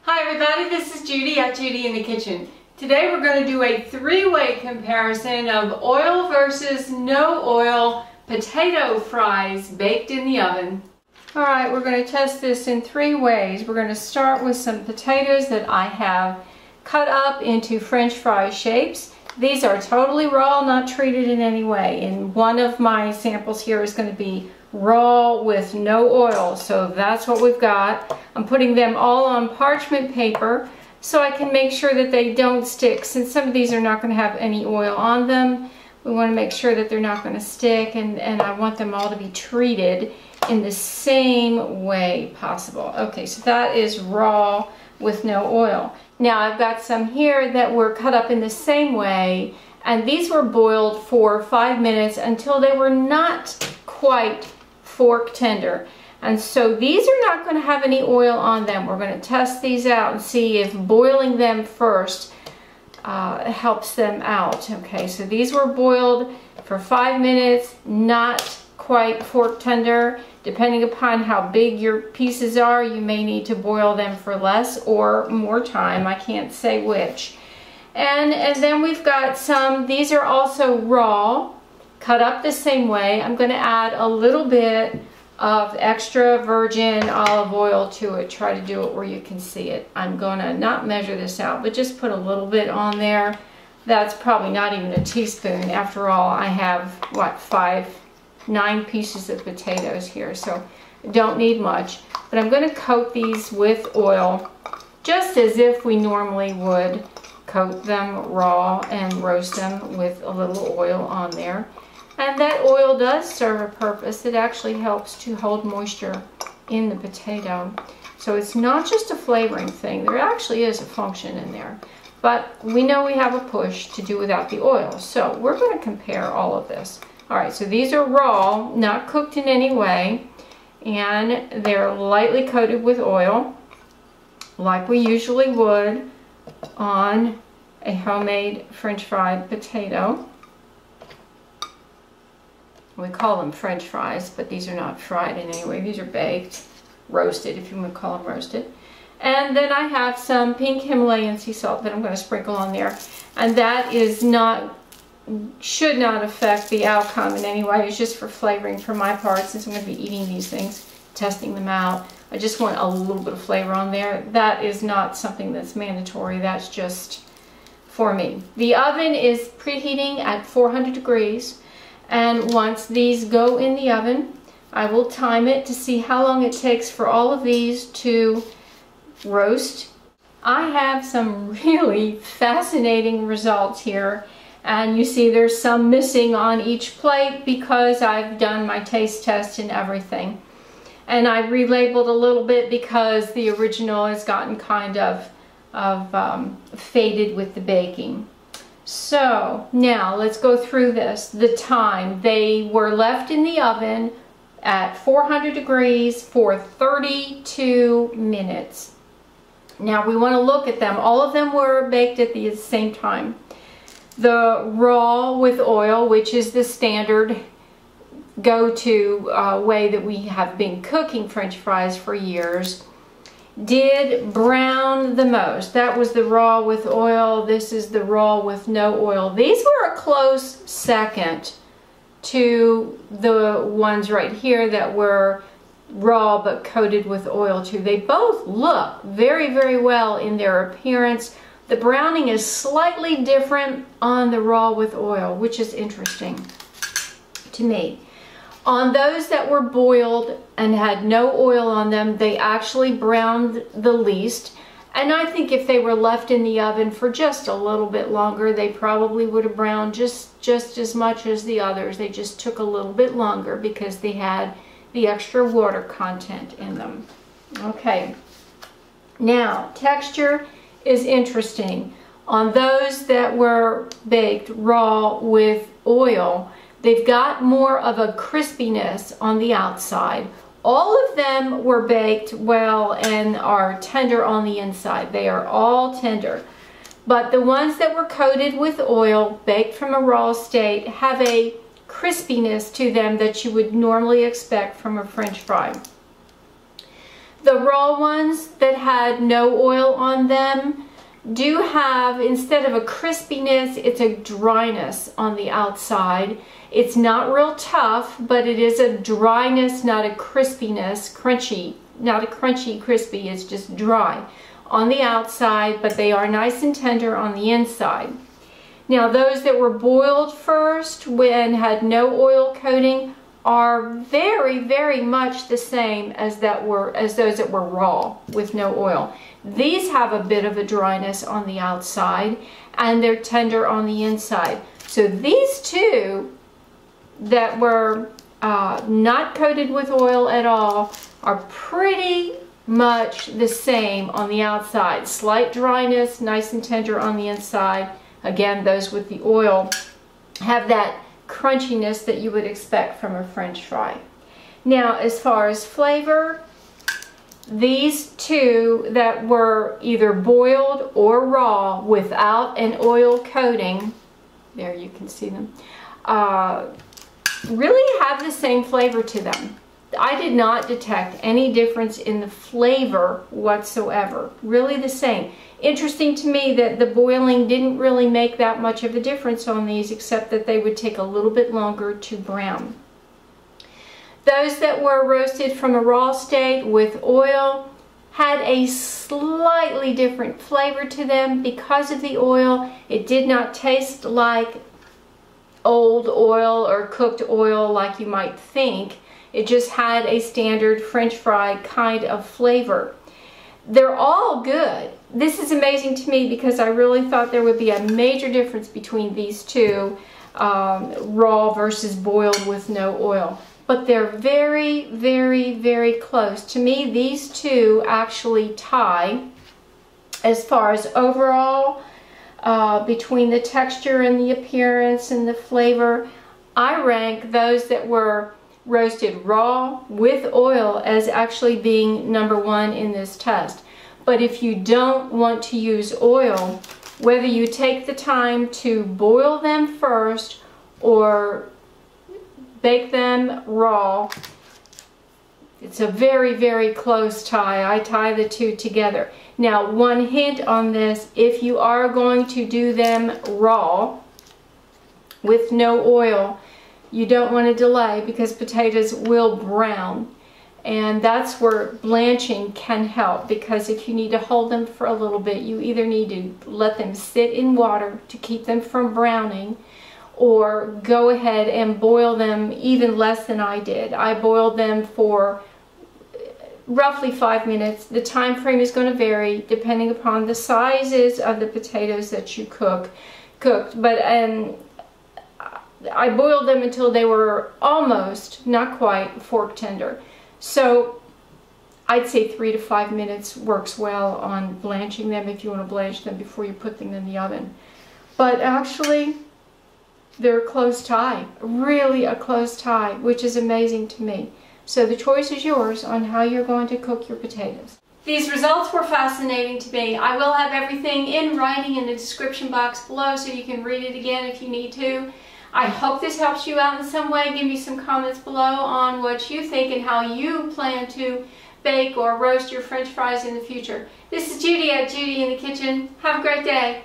Hi everybody, this is Judy at Judy in the Kitchen. Today we're going to do a three-way comparison of oil versus no oil potato fries baked in the oven. Alright, we're going to test this in three ways. We're going to start with some potatoes that I have cut up into French fry shapes. These are totally raw, not treated in any way. And one of my samples here is going to be raw with no oil, so that's what we've got. I'm putting them all on parchment paper so I can make sure that they don't stick. Since some of these are not going to have any oil on them, we want to make sure that they're not going to stick, and I want them all to be treated in the same way possible. Okay, so that is raw with no oil. Now I've got some here that were cut up in the same way, and these were boiled for 5 minutes until they were not quite fork tender. And so these are not going to have any oil on them. We're going to test these out and see if boiling them first helps them out. Okay, so these were boiled for 5 minutes, not quite fork tender. Depending upon how big your pieces are, you may need to boil them for less or more time. I can't say which. And then we've got some, these are also raw, cut up the same way. I'm going to add a little bit of extra virgin olive oil to it. Try to do it where you can see it. I'm going to not measure this out, but just put a little bit on there. That's probably not even a teaspoon. After all, I have, what, 9 pieces of potatoes here, so don't need much. But I'm going to coat these with oil, just as if we normally would coat them raw and roast them with a little oil on there. And that oil does serve a purpose. It actually helps to hold moisture in the potato. So it's not just a flavoring thing. There actually is a function in there. But we know we have a push to do without the oil. So we're going to compare all of this. Alright, so these are raw, not cooked in any way. And they're lightly coated with oil, like we usually would on a homemade French fried potato. We call them French fries, but these are not fried in any way. These are baked, roasted, if you want to call them roasted. And then I have some pink Himalayan sea salt that I'm going to sprinkle on there. And that is not, should not affect the outcome in any way. It's just for flavoring for my part, since I'm going to be eating these things, testing them out. I just want a little bit of flavor on there. That is not something that's mandatory. That's just for me. The oven is preheating at 400 degrees. And once these go in the oven, I will time it to see how long it takes for all of these to roast. I have some really fascinating results here. And you see there's some missing on each plate because I've done my taste test and everything. And I relabeled a little bit because the original has gotten kind of faded with the baking. So now let's go through this. The time, they were left in the oven at 400 degrees for 32 minutes. Now we want to look at them. All of them were baked at the same time. The raw with oil, which is the standard go-to way that we have been cooking French fries for years, did brown the most. That was the raw with oil. This is the raw with no oil. These were a close second to the ones right here that were raw but coated with oil too. They both look very, very well in their appearance. The browning is slightly different on the raw with oil, which is interesting to me. On those that were boiled and had no oil on them, they actually browned the least. And I think if they were left in the oven for just a little bit longer, they probably would have browned just as much as the others. They just took a little bit longer because they had the extra water content in them. Okay, now texture is interesting. On those that were baked raw with oil, they've got more of a crispiness on the outside. All of them were baked well and are tender on the inside. They are all tender. But the ones that were coated with oil, baked from a raw state, have a crispiness to them that you would normally expect from a French fry. The raw ones that had no oil on them do have, instead of a crispiness, it's a dryness on the outside. It's not real tough, but it is a dryness, not a crispiness, crunchy, not a crunchy crispy, it's just dry on the outside, but they are nice and tender on the inside. Now those that were boiled first and had no oil coating are very, very much the same as those that were raw with no oil. These have a bit of a dryness on the outside and they're tender on the inside. So these two that were not coated with oil at all are pretty much the same on the outside. Slight dryness, nice and tender on the inside. Again, those with the oil have that crunchiness that you would expect from a French fry. Now, as far as flavor, these two that were either boiled or raw without an oil coating, there you can see them, really have the same flavor to them. I did not detect any difference in the flavor whatsoever. Really the same. Interesting to me that the boiling didn't really make that much of a difference on these, except that they would take a little bit longer to brown. Those that were roasted from a raw state with oil had a slightly different flavor to them because of the oil. It did not taste like old oil or cooked oil like you might think. It just had a standard French fry kind of flavor. They're all good. This is amazing to me because I really thought there would be a major difference between these two, raw versus boiled with no oil. But they're very, very, very close. To me, these two actually tie as far as overall, between the texture and the appearance and the flavor. I rank those that were roasted raw with oil as actually being #1 in this test. But if you don't want to use oil, whether you take the time to boil them first or bake them raw, it's a very, very close tie. I tie the two together. Now, one hint on this: if you are going to do them raw with no oil, you don't want to delay because potatoes will brown. And that's where blanching can help, because if you need to hold them for a little bit, you either need to let them sit in water to keep them from browning, or go ahead and boil them even less than I did. I boiled them for roughly 5 minutes. The time frame is going to vary depending upon the sizes of the potatoes that you cooked. But I boiled them until they were almost, not quite, fork tender. So I'd say 3 to 5 minutes works well on blanching them if you want to blanch them before you put them in the oven. But actually, they're a close tie, really a close tie, which is amazing to me. So the choice is yours on how you're going to cook your potatoes. These results were fascinating to me. I will have everything in writing in the description box below so you can read it again if you need to. I hope this helps you out in some way. Give me some comments below on what you think and how you plan to bake or roast your French fries in the future. This is Judi at Judi in the Kitchen. Have a great day.